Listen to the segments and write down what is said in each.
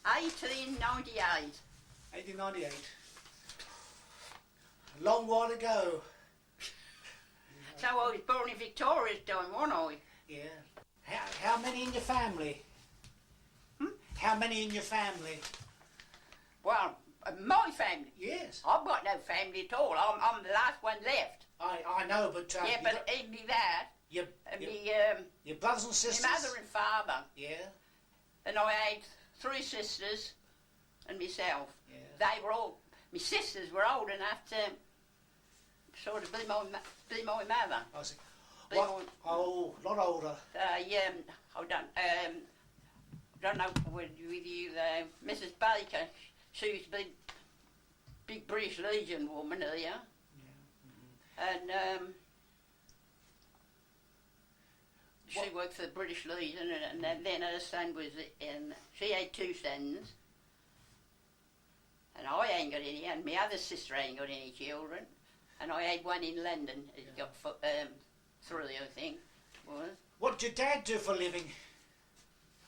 1898. 1898. A long while ago. So I was born in Victoria's time, wasn't I? Yeah. How many in your family? How many in your family? Well, my family? Yes. I've got no family at all. I'm the last one left. I know, but... yeah, but even me that. Your brothers and sisters? My mother and father. Yeah. And I had 3 sisters and myself. Yeah. They were all... My sisters were old enough to sort of be my mother. I see. What? Oh, a lot older. Yeah, I don't know with you, Mrs. Baker. She used to be big British Legion woman here. Yeah. And she worked for the British Legion, and then her son was in. She had 2 sons, and I ain't got any, and my other sister ain't got any children, and I had one in London. He's got 3, I think. Was. What did your dad do for a living?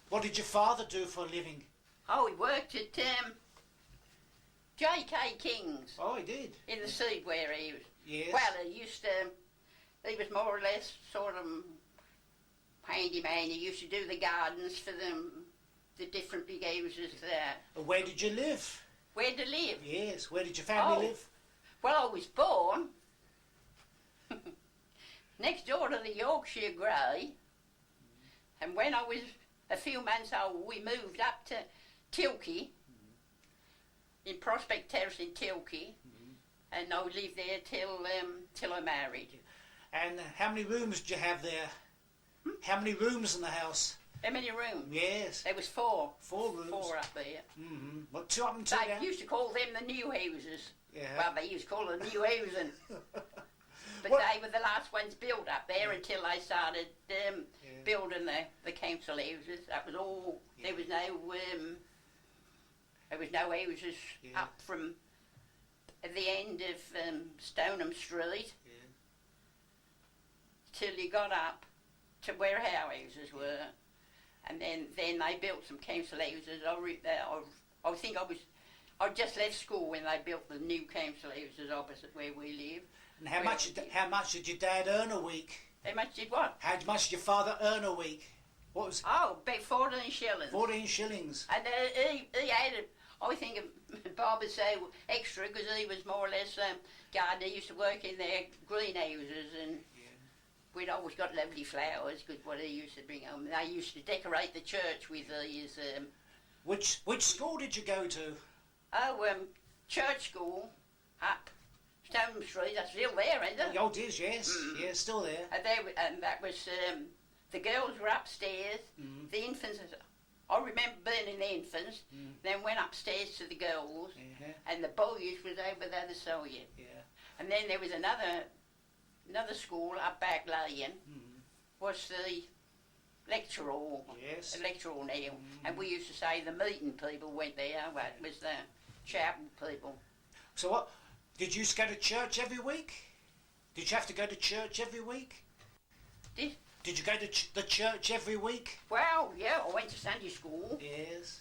What did your father do for a living? Oh, he worked at J.K. King's. Oh, he did? In the seed where he was. Yes. Well, he was more or less sort of handyman. He used to do the gardens for the different big houses there. And where did you live? Where to live? Yes, where did your family live? Well, I was born next door to the Yorkshire Grey, and when I was a few months old, we moved up to Tilkey, in Prospect Terrace in Tilkey, and I lived there till I married. And how many rooms did you have there? How many rooms in the house? How many rooms? Yes. There was 4. 4 rooms. 4 up there. Well, 2 up and 2 down. They used to call them the new houses. Yeah. Well, they used to call them new housing. But they were the last ones built up there until they started building the council houses. That was all. There was no houses up from the end of Stoneham Street till you got up to where our houses were, and then they built some council houses. I think I just left school when they built the new council houses opposite where we live. And how much did your dad earn a week? How much did what? How much did your father earn a week? What was? Oh, about 14 shillings. 14 shillings. And he had I think Bob would say extra because he was more or less gardener. He used to work in their greenhouses, and we'd always got lovely flowers because what he used to bring home. They used to decorate the church with these. Which school did you go to? Oh, church school up Stoneham Street. That's still there, isn't it? Oh, it is, yes. Yeah, still there. And that was the girls were upstairs. The infants. I remember being in the infants, then went upstairs to the girls, and the boys was over the other side. Yeah. And then there was another school up back Lane, was the lecture hall. Yes. The lecture hall now. And we used to say the meeting people went there, well, it was the chapel people. So what, did you used to go to church every week? Did you have to go to church every week? Did you go to the church every week? Well, yeah, I went to Sunday school. Yes.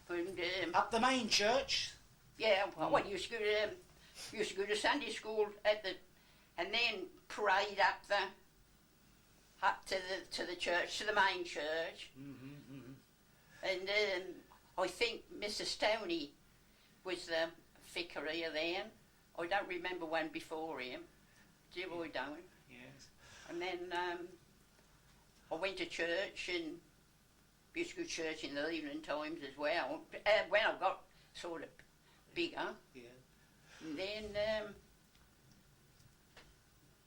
And, up the main church? Yeah, well, I used to go to Sunday school and then parade up to the church, to the main church. And I think Mr. Stoney was the vicar here then. I don't remember one before him. Do I don't? Yes. And then I went to church and used to go to church in the evening times as well. When I got sort of bigger. Yeah. And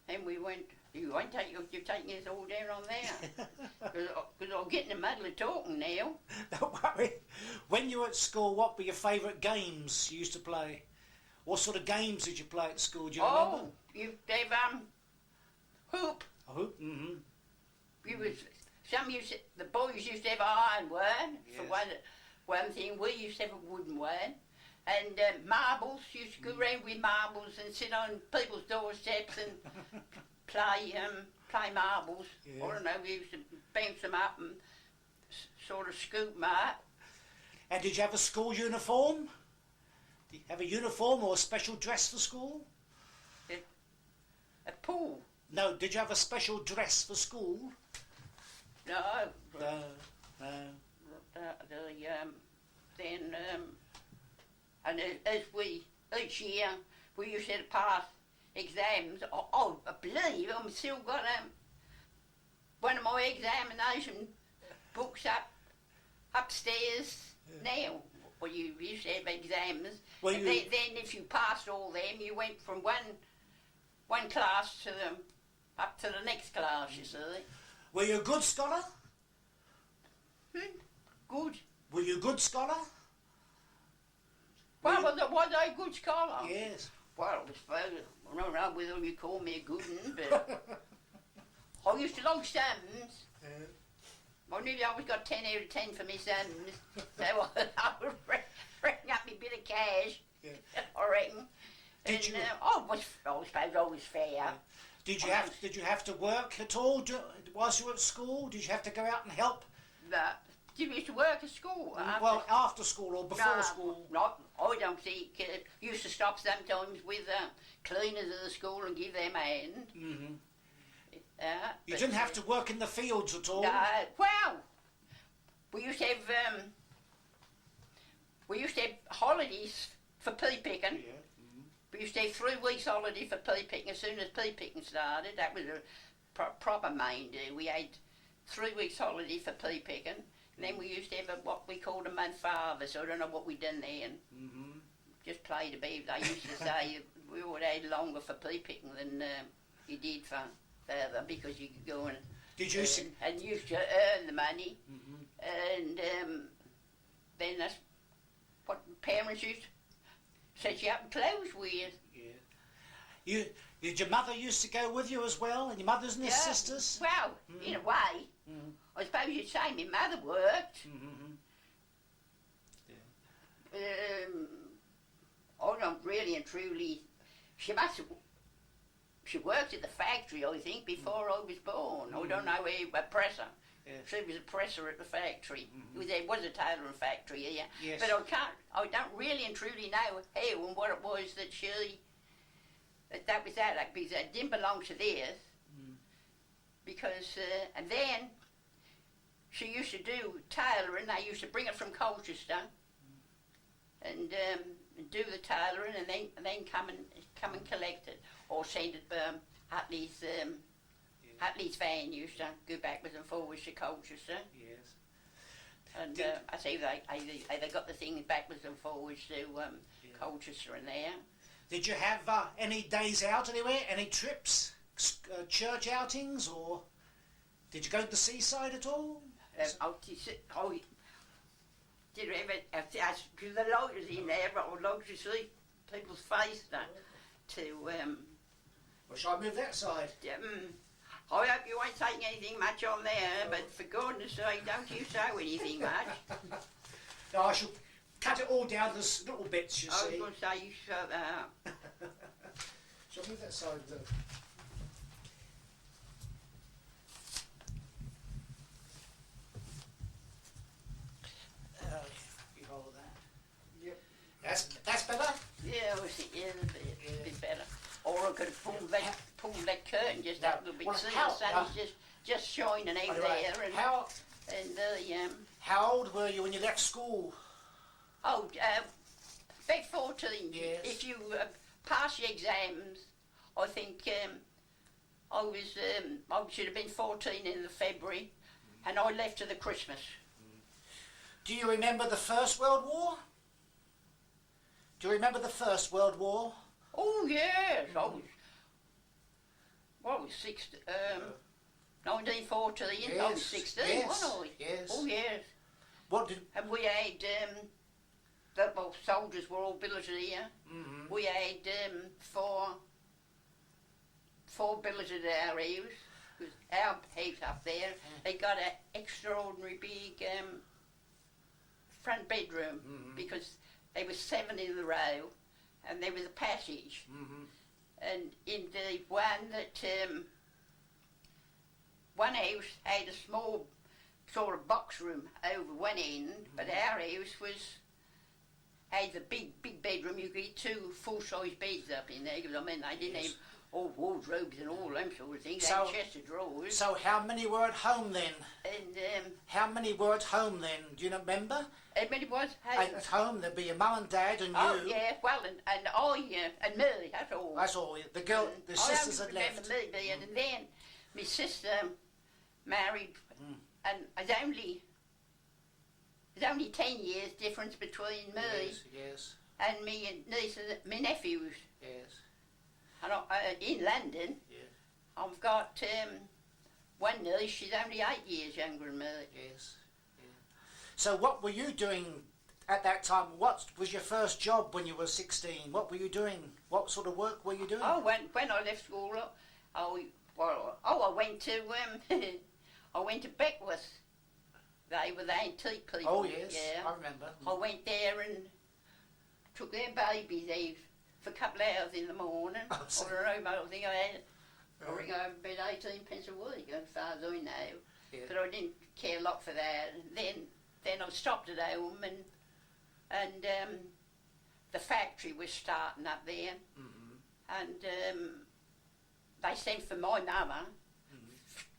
then we went. You're taking us all down on there. Because I'm getting a muddle of talking now. Don't worry. When you were at school, what were your favourite games you used to play? What sort of games did you play at school? Do you remember? They've hoop. A hoop. The boys used to have an iron one for one thing. We used to have a wooden one, and marbles. Used to go around with marbles and sit on people's doorsteps and play marbles. Yeah. I don't know. We used to bounce them up and sort of scoop them up. And did you have a school uniform? Did you have a uniform or a special dress for school? A pool? No, did you have a special dress for school? No. No, no. Then, and as we, each year, we used to pass exams. I believe I've still got one of my examination books upstairs now. Well, you used to have exams. Well, and then if you passed all them, you went from one class to up to the next class, you see. Were you a good scholar? Good. Were you a good scholar? Well, was I a good scholar? Yes. Well, I suppose, I don't know whether you call me a good one, but I used to log sums. I nearly always got 10 out of 10 for my sums, so I would bring up my bit of cash, I reckon. Did you? I suppose I was fair. Yeah. Did you have to work at all whilst you were at school? Did you have to go out and help? Did you used to work at school? Well, after school or before school? No, I don't think. Used to stop sometimes with cleaners of the school and give them a hand. Mm-hmm. You didn't have to work in the fields at all? No, well, we used to have holidays for pea picking. Yeah. Mm-hmm. We used to have 3 weeks holiday for pea picking as soon as pea picking started. That was a proper main do. We had 3 weeks holiday for pea picking. And then we used to have what we called a month for harvest. I don't know what we done then. Mm-hmm. Just played a bit. They used to say we would have longer for pea picking than you did for further because you could go and used to earn the money. Mm-hmm. And then that's what parents used to set you up in clothes with. Yeah. Did your mother used to go with you as well, and your mothers and your sisters? Well, in a way. Mm-hmm. I suppose you'd say my mother worked. Mm-hmm. I don't really and truly. She worked at the factory, I think, before I was born. I don't know a presser. Yeah. She was a presser at the factory. Mm-hmm. There was a tailoring factory here. Yes. But I don't really and truly know how and what it was that that was that. Like, because it didn't belong to theirs. Mm. Because, and then she used to do tailoring. They used to bring it from Colchester and do the tailoring, and then come and collect it, or send it. Hatley's van used to go backwards and forwards to Colchester. Yes. And I say they got the thing backwards and forwards to Colchester and there. Did you have any days out anywhere? Any trips, church outings, or did you go to the seaside at all? Did you ever? Because the light was in there, but I'd like to see people's faces Well, shall I move that side? I hope you won't take anything much on there, but for goodness sake, don't you sew anything much. No, I shall cut it all down to little bits, you see. I was going to say you sew that up. Shall I move that side? You hold that. Yep. That's better? Yeah, I think a bit better. Or I could have pulled that curtain just up a little bit. Well, See, the sun is just shining out there. And how old were you when you left school? Oh, about 14. Yes. If you pass your exams, I think I should have been 14 in the February, and I left to the Christmas. Do you remember the First World War? Do you remember the First World War? Oh yes, I was 1914. Yes. I was 16, yes. wasn't I? Yes. Oh yes. And we had soldiers were all billeted here. Mm-hmm. We had four billeted at our house. Because our house up there, they got an extraordinary big front bedroom because there was 7 in the row, and there was a passage. Mm-hmm. And in the one that one house had a small sort of box room over one end, but our house had the big bedroom. You could get 2 full-size beds up in there, because I mean they didn't have all wardrobes and all them sort of things. They had chests of drawers. So how many were at home then? And how many were at home then? Do you remember? how many was At home there'd be your mum and dad and oh, you. Oh yeah, well and I and me, that's all. That's all. The sisters had left. I remember me being, and then my sister married, and there's only 10 years difference between me Yes. and me and nieces, my nephews. Yes. And in London, Yes. I've got one niece. She's only 8 years younger than me. Yes. Yeah. So what were you doing at that time? What was your first job when you were 16? What were you doing? What sort of work were you doing? Oh, when I left school, I went to I went to Beckwith. They were the antique people. Oh yes, yeah. I remember. I went there and took their babies there for a couple of hours in the morning. Oh, I don't know, I think I had, I reckon I had about 18 pence a week, as far as I know. Yeah. But I didn't care a lot for that. And then I stopped at home, and the factory was starting up there, and they sent for my mother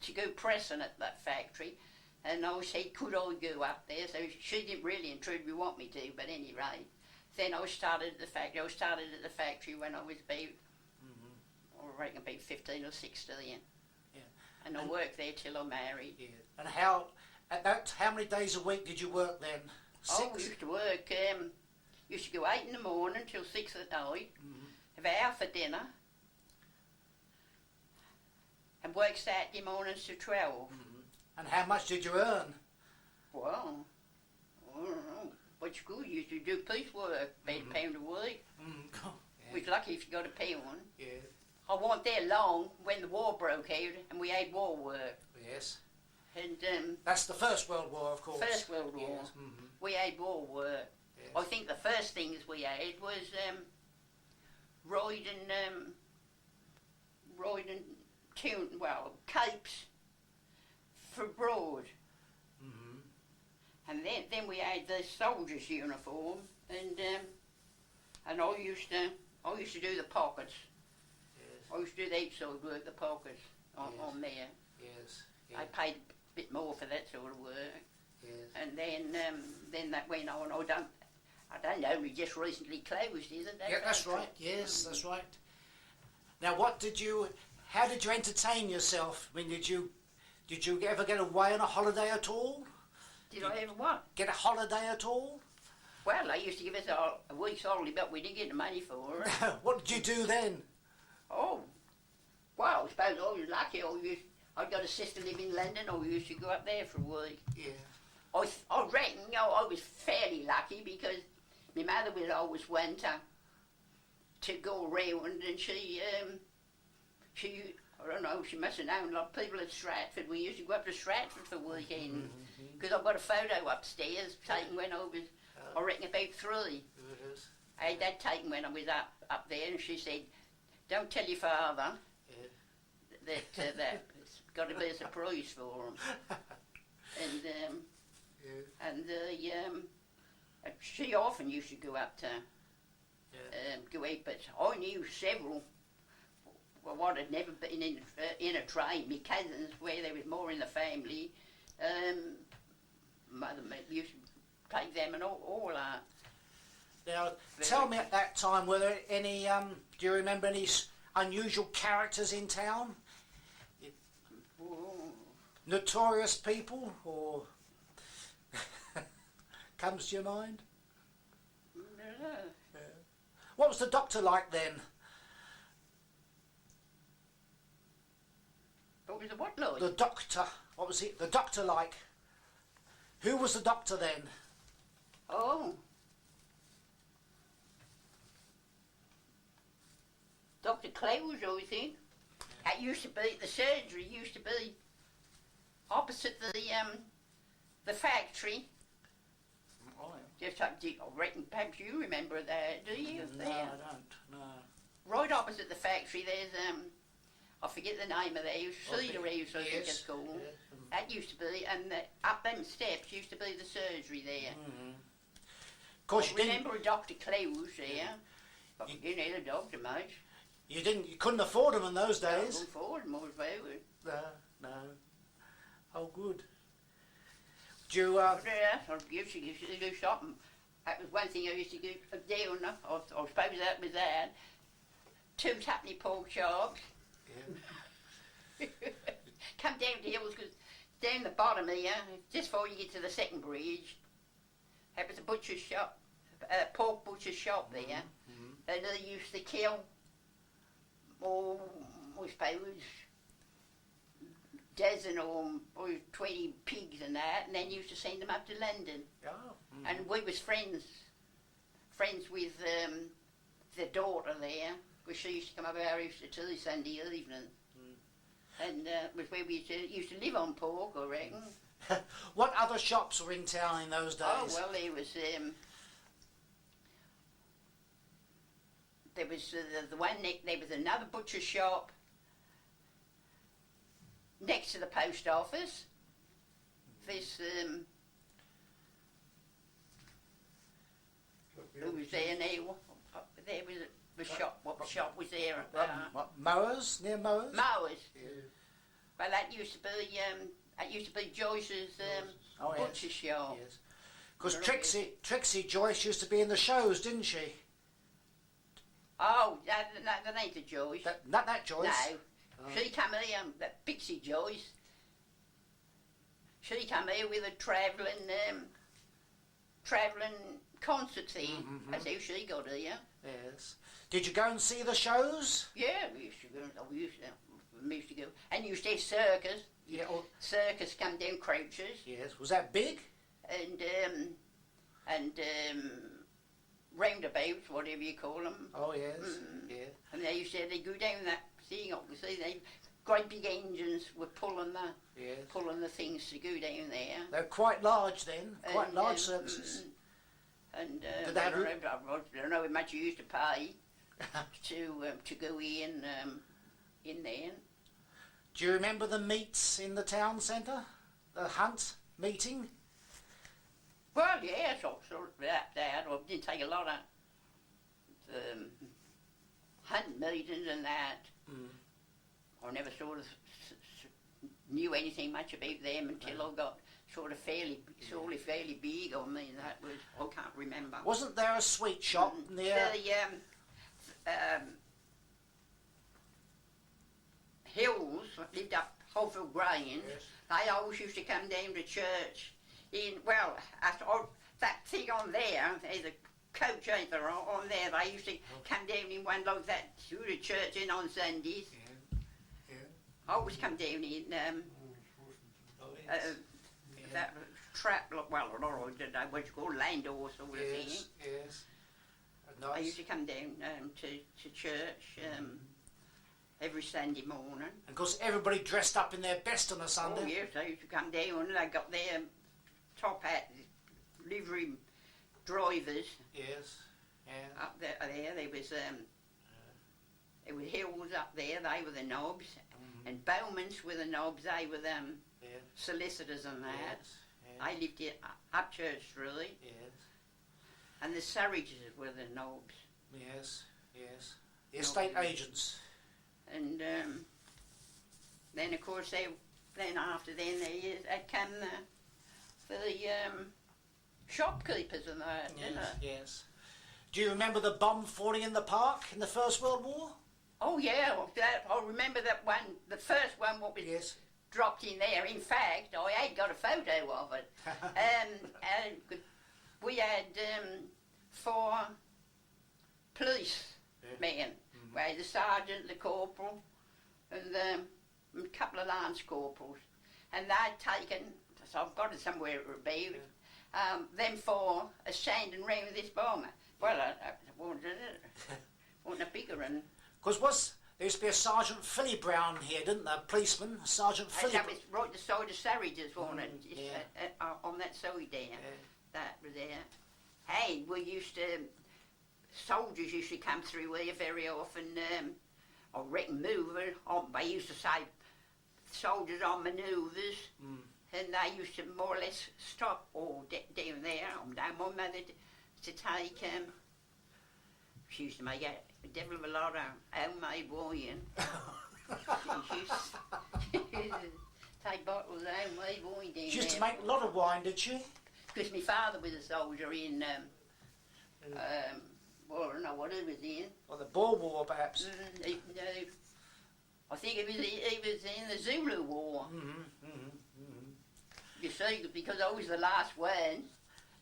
to go pressing at that factory, and I said, could I go up there? So she didn't really and truly want me to, but any rate. Then I started at the factory. I started at the factory when I was about, I reckon about 15 or 16. Yeah. And I worked there till I married. Yeah. And how many days a week did you work then? 6? Oh, we used to work, used to go 8 in the morning till 6 at night, have an hour for dinner, and work Saturday mornings to 12. And how much did you earn? Well, I don't know. But school used to do piecework, about £1 a week. Yeah. We was lucky if you got a £1. Yeah. I wasn't there long when the war broke out and we had war work. Yes. And That's the First World War, of course. First World War. Yes. We had war work. Yes. I think the first things we had was riding capes for abroad. And then we had the soldiers' uniform, and I used to do the pockets. Yes. I used to do the outside work, the pockets on there. Yes. I paid a bit more for that sort of work. Yes. And then that went on. I don't know, only just recently closed, is it? Yeah, that's right. Yes, that's right. Now, how did you entertain yourself? I mean, did you ever get away on a holiday at all? Did I ever what? Get a holiday at all? Well, they used to give us a week's holiday, but we didn't get the money for it. What did you do then? Oh, well, I suppose I was lucky. I got a sister living in London. I used to go up there for a week. Yeah. I reckon, I was fairly lucky because my mother was always one to go around, and she, I don't know, she must have known a lot of people at Stratford. We used to go up to Stratford for weekends because I've got a photo upstairs taken when I was, I reckon, about 3. I had that taken when I was up there, and she said, don't tell your father that it's got to be a surprise for him. And she often used to go up to go out, but I knew several what had never been in a train. My cousins, where there was more in the family, mother used to take them and all that. Now, tell me, at that time, were there any? Do you remember any unusual characters in town? Notorious people, or comes to your mind? Yeah. What was the doctor like then? What was the what like? The doctor. What was it? The doctor like? Who was the doctor then? Oh. Dr. Clowes, I think. That used to be, the surgery used to be opposite the factory. Just I reckon perhaps you remember that, do you? No, I don't. No. Right opposite the factory, there's I forget the name of the house, Cedar House, I think it's called. That used to be, and up them steps used to be the surgery there. Of course, you remember Dr. Clews there. But you didn't need a doctor much. You couldn't afford them in those days. I couldn't afford them, I was very good. No. Oh, good. Do you, Yeah, I used to do shopping. That was one thing I used to do. I suppose that was that. 2 tuppenny pork chops. Yeah. Come down the hills, because down the bottom here, just before you get to the second bridge, that was a butcher's shop, pork butcher's shop there. And they used to kill, I suppose, dozen or 20 pigs and that, and then used to send them up to London. Oh. And we was friends with the daughter there, because she used to come up our house to tea Sunday evening. And it was where we used to live on pork, I reckon. What other shops were in town in those days? Oh, well, there was the one there was another butcher shop next to the post office. This who was there now? There was a shop. What shop was there? Mowers, near Mowers. Mowers. Yeah. Well, that used to be Joyce's butcher shop. Yes. Because Trixie Joyce used to be in the shows, didn't she? Oh, that ain't the Joyce. Not that Joyce. No. Oh. She come here, that Pixie Joyce. She come here with a travelling concert thing. That's how she got here. Yes. Did you go and see the shows? Yeah, we used to go. We used to go. And used to have circus. Yeah. Circus come down Crouches. Yes. Was that big? And roundabouts, whatever you call them. Oh yes. Yeah. And they used to go down that thing. Obviously, they great big engines were pulling the things to go down there. They're quite large then. Quite large circuses. And Did they have I don't know how much you used to pay to go in there. Do you remember the meets in the town centre? The hunt meeting? Well, yes, sort of that. I didn't take a lot of hunt meetings and that. I never sort of knew anything much about them until I got sort of fairly big on me. That was, I can't remember. Wasn't there a sweet shop near? Hills lived up Hovell Grange. Yes. They always used to come down to church. That thing on there's a coach, ain't there, on there. They used to come down in one like that to the church in on Sundays. Yeah. I always come down in that trap, well, I don't know what you call land or sort of thing. Yes. I Nice. used to come down to church every Sunday morning. And of course, everybody dressed up in their best on a Sunday. Oh yes, they used to come down and they got their top hat, livery drivers. Yes. Yeah. Up there was Hills up there. They were the knobs, and Bowman's were the knobs. They were them solicitors and that. Yes. I lived here up Church Street, Yes. and the Surridges were the knobs. Yes. Yes. The estate agents. And then of course after then had come the shopkeepers and that, didn't it? Yes. Do you remember the bomb falling in the park in the First World War? Oh yeah, I remember that one, the first one what was dropped in there. In fact, I had got a photo of it. And we had 4 police men. We had the sergeant, the corporal, and a couple of lance corporals. And they'd taken, so I've got it somewhere about, them 4 are standing round this bomber. Well, I wasn't a bigger one. Because there used to be a Sergeant Philly Brown here, didn't there? A policeman, Sergeant Philly. That was right the side of Surridge's, wasn't it? On that side there. That was there. Hey, soldiers used to come through here very often. I reckon they used to say soldiers on manoeuvres. and they used to more or less stop all down there. Now my mother to take she used to make a devil of a lot of homemade wine. She used to take bottles of homemade wine down there. She used to make a lot of wine, did she? Because my father was a soldier in, well, I don't know what he was in. Or the Boer War, perhaps? I think he was in the Zulu War. You see, because I was the last one.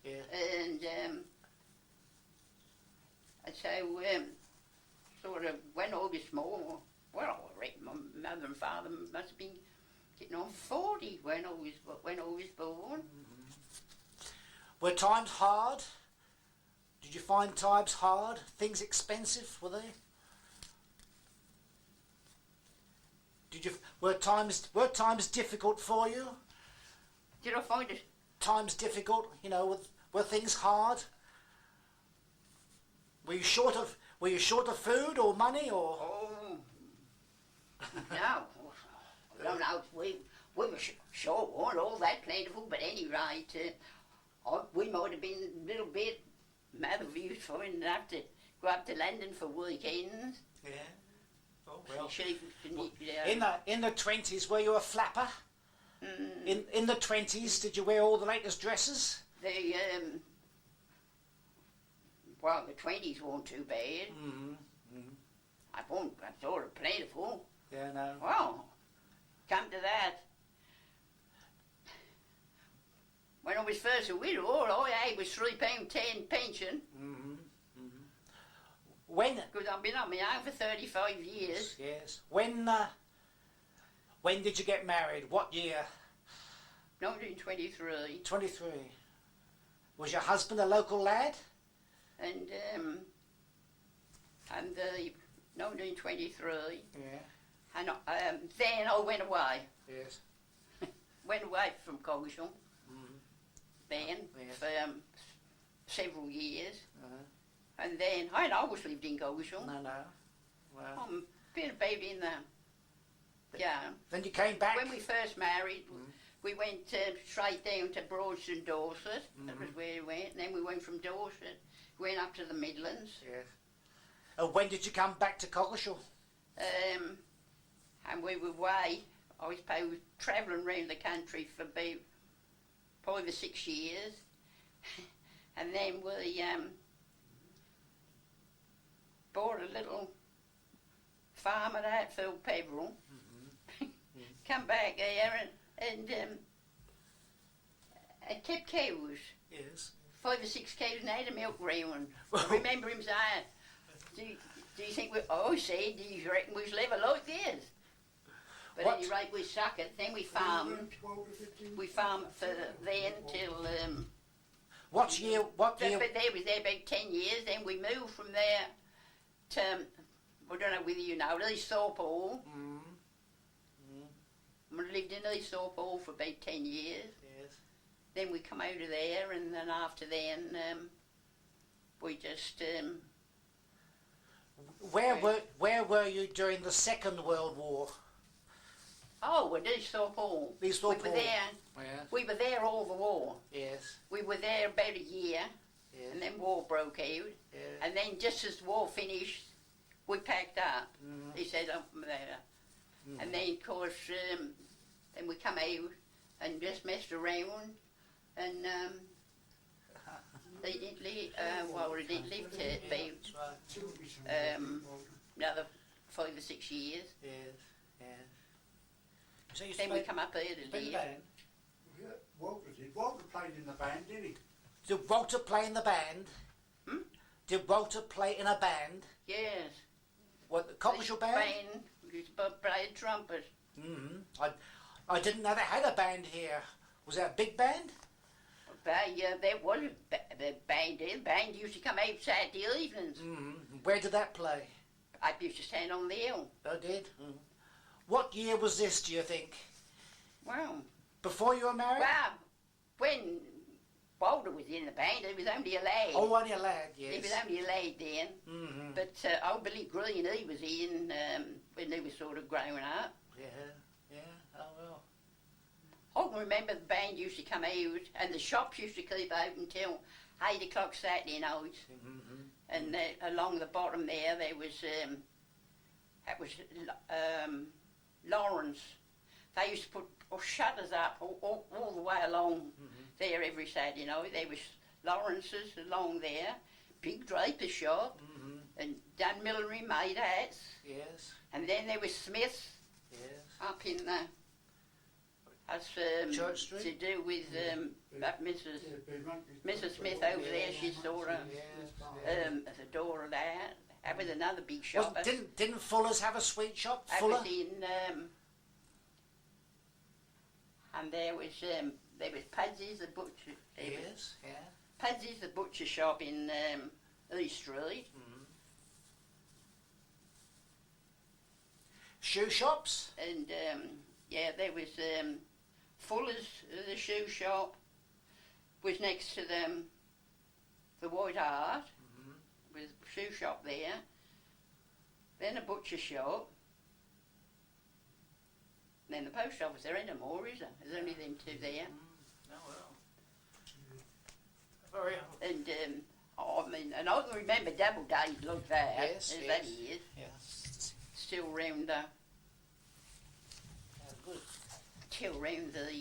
Yeah. And so, sort of, when I was small, well, I reckon my mother and father must have been getting on 40 when I was born. Were times hard? Did you find times hard? Things expensive, were they? Were times difficult for you? Did I find it? Times difficult, you know, were things hard? Were you short of food or money or? Oh, no. No, we were sure weren't all that plentiful, but anyway, we might have been a little bit. Mother used to have to go up to London for weekends. Yeah. Oh well. Yeah. In the 20s, were you a flapper? In the 20s, did you wear all the latest dresses? Well, the 20s weren't too bad. I sort of plentiful. Yeah, no. Well, come to that. When I was first a widow, all I had was £3.10 pension. When? Because I've been on my own for 35 years. Yes. When did you get married? What year? 1923. 23. Was your husband a local lad? And the 1923. Yeah. And then I went away. Yes. Went away from Coggeshall. Then Yes. for several years. Uh-huh. And then I always lived in Coggeshall. No. Well. I'm been about in the Then you came back. When we first married, we went straight down to Broadston, Dorset. That was where we went. And then we went from Dorset, went up to the Midlands. Yes. When did you come back to Coggeshall? And we were away. I was travelling around the country for about 5 or 6 years. And then we bought a little farm at Hatfield Peveril. Come back here and kept cows. Yes. 5 or 6 cows and had a milk round. I remember him saying, do you think I said, do you reckon we shall ever like this? But at any rate, we suck it. Then we farmed. We farmed for then till... What year? But they was there about 10 years. Then we moved from there to, I don't know whether you know, East Thorpe Hall. We lived in East Thorpe Hall for about 10 years. Yes. Then we come out of there, and then after then, we just... Where were you during the Second World War? Oh, at East Thorpe Hall. East Thorpe we were Hall. there. Yeah. We were there all the war. Yes. We were there about a year, Yes. and then war broke out. Yes. And then just as the war finished, we packed up. He said, I'm there. And then, of course, then we come out and just messed around, and they didn't live, we didn't live to about another 5 or 6 years. Yes. Yes. So you Then we come up here to Band? live. Yeah, Walter did. Walter played in the band, did he? Did Walter play in the band? Did Walter play in a band? Yes. What, the Coggeshall band? He played trumpet. I didn't know they had a band here. Was that a big band? There was a band there. The band used to come out Saturday evenings. Where did that play? I used to stand on the hill. Oh, did? What year was this, do you think? Well, Before you were married? when Walter was in the band, he was only a lad. Oh, only a lad, yes. He was only a lad then. But old Billy Green, he was in when he was sort of growing up. Yeah, oh well. I can remember the band used to come out and the shops used to keep open till 8 o'clock Saturday night. Mm-hmm. And along the bottom there was Lawrence. They used to put shutters up all the way along there every Saturday night. There was Lawrence's along there, big draper shop, and done millinery made hats. Yes. And then there was Smith's Yes. up in the Church Street? to do with that Mrs. Smith over there. She saw the door of that. That was another big shop. Didn't Fuller's have a sweet shop? That Fuller? was in, and there was Pudsy's the butcher. Yes, yeah. Pudsy's the butcher shop in East Street. Shoe shops? And yeah, there was Fuller's, the shoe shop, was next to the White Hart, with a shoe shop there. Then a butcher shop. Then the post office. There ain't no more, is there? There's only them two there. Oh well. Very. And I mean, and I can remember double days like that. Yes, as yes. that is. Yes. Still round Good. till round the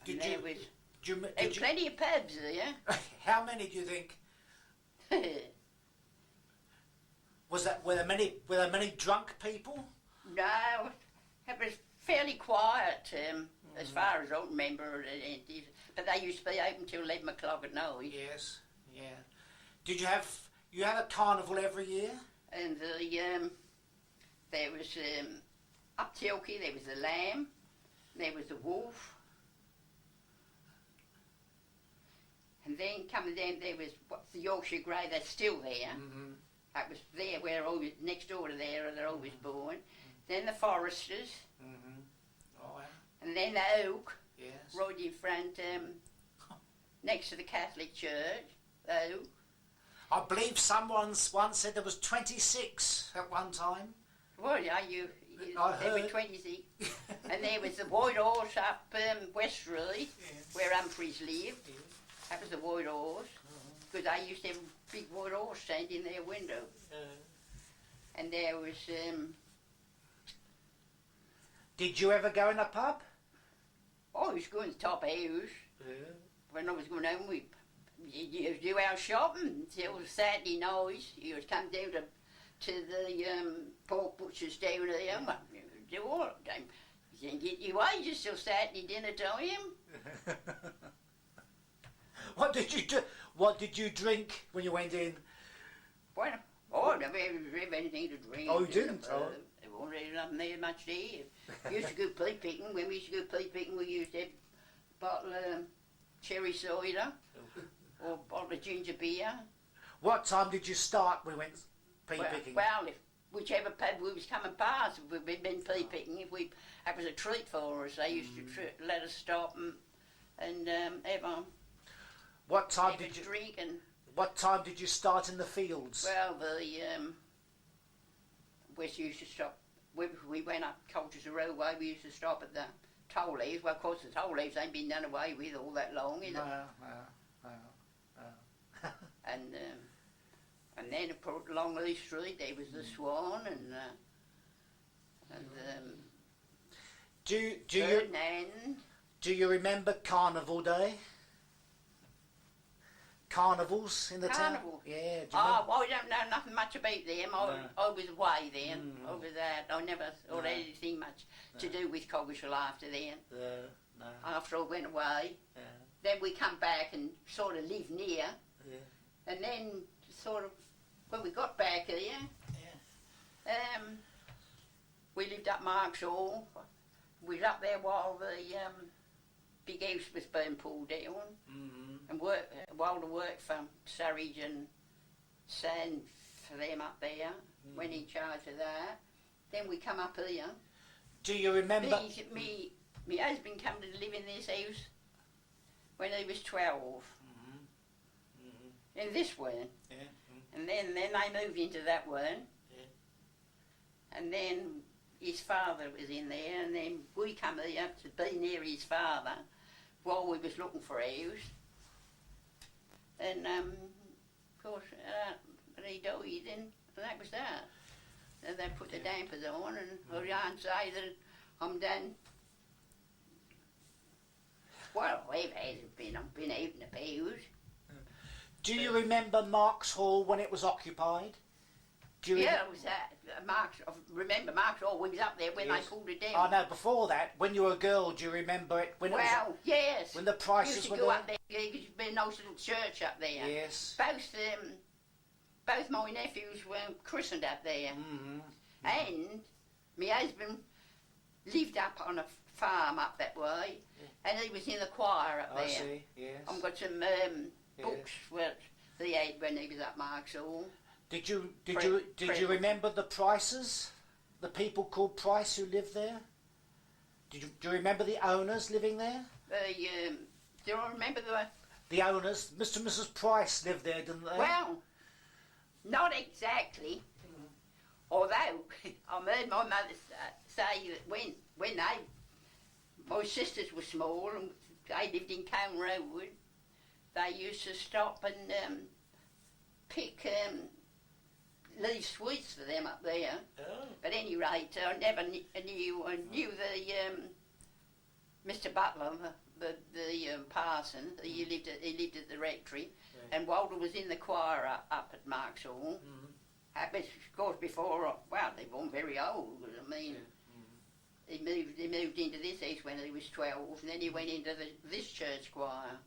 Did and there you- was Did there you, was plenty of pubs there. how many do you think? Were there many drunk people? No, it was fairly quiet as far as I remember. But they used to be open till 11 o'clock at night. Yes. Yeah. Did you have a carnival every year? And there was up Tilkey, there was the lamb, there was the wolf, and then coming down there was the Yorkshire Grey. That's still there. That was there where always next door to there they're always born. Then the Foresters, Oh, wow. and then the Oak, Yes. right in front, next to the Catholic Church. The Oak. I believe someone once said there was 26 at one time. Well, yeah, I there were heard. 26. And there was the White Horse up West Street, where Humphreys lived. That was the White Horse, because they used to have a big white horse stand in their window. And there was, Did you ever go in a pub? I was going to Top House. When I was going home, we used to do our shopping until Saturday night. You would come down to the pork butcher's down there. Well, you would do all the time. You didn't get your wages till Saturday dinner time. What did you do? What did you drink when you went in? Well, I never have anything to drink. Oh, you didn't? Oh. There wasn't really nothing there much to eat. We used to go pea picking. When we used to go pea picking, we used to have a bottle of cherry cider or a bottle of ginger beer. What time did you start when you went pea picking? Well, if whichever pub we was coming past, if we'd been pea picking, that was a treat for us. They used to let us stop and have a What time did you? drink and. What time did you start in the fields? Well, we used to stop. We went up Colchester Railway. We used to stop at the toll leaves. Well, of course, the toll leaves ain't been done away with all that long, is it? No. And then along Lee Street there was the Swan and Ferdinand. Do you remember Carnival Day? Carnivals in the Carnival? town? Yeah. Do you Oh, I don't know nothing much about them. I was away then. Mm. Over that, I never thought No. anything much to do with Coggeshall after then. no. After I went away, then we come back and sort of live near, and then sort of when we got back here, we lived up Marks Hall. We was up there while the big house was being pulled down, and while the work for Surridge and Sand for them up there went in charge of that. Then we come up here. Do you remember? Me husband come to live in this house when he was 12. In this one. And then they moved into that one. And then his father was in there, and then we come here to be near his father while we was looking for a house. And of course, he died, and that was that. And they put the dampers on, and I can't say that I'm done. Well, I've been out in the fields. Do you remember Marks Hall when it was occupied? Yeah, it was that. Marks, I remember Marks always up there when Yes. they pulled it down. Oh no, before that, when you were a girl, do you remember it? When it was, Well, yes. when the prices used to were go there? up there. There used to be a nice little church up there. Yes. Both my nephews were christened up there. Mm-hmm. And my husband lived up on a farm up that way, and he was in the choir up there. I see, yes. I've got some books where he had when he was at Marks Hall. Did you remember the Prices? The people called Price who lived there? Do you remember the owners living there? Do I remember The owners, Mr. and Mrs. Price lived there, didn't they? Well, not exactly. Although I heard my mother say that when my sisters were small and they lived in Cone Road, they used to stop and pick leave sweets for them up there. Oh. At any rate, I never knew. I knew the Mr. Butler, the parson. He lived at the rectory, and Walter was in the choir up at Marks Hall. Of course, before, well, they weren't very old. I mean, he moved into this house when he was 12, and then he went into this church choir.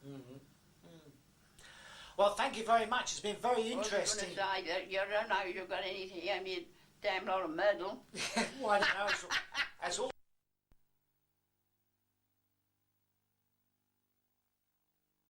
Well, thank you very much. It's been very interesting. I was going to say that you don't know you've got anything. I mean, damn lot of medal. Well, I don't know. As all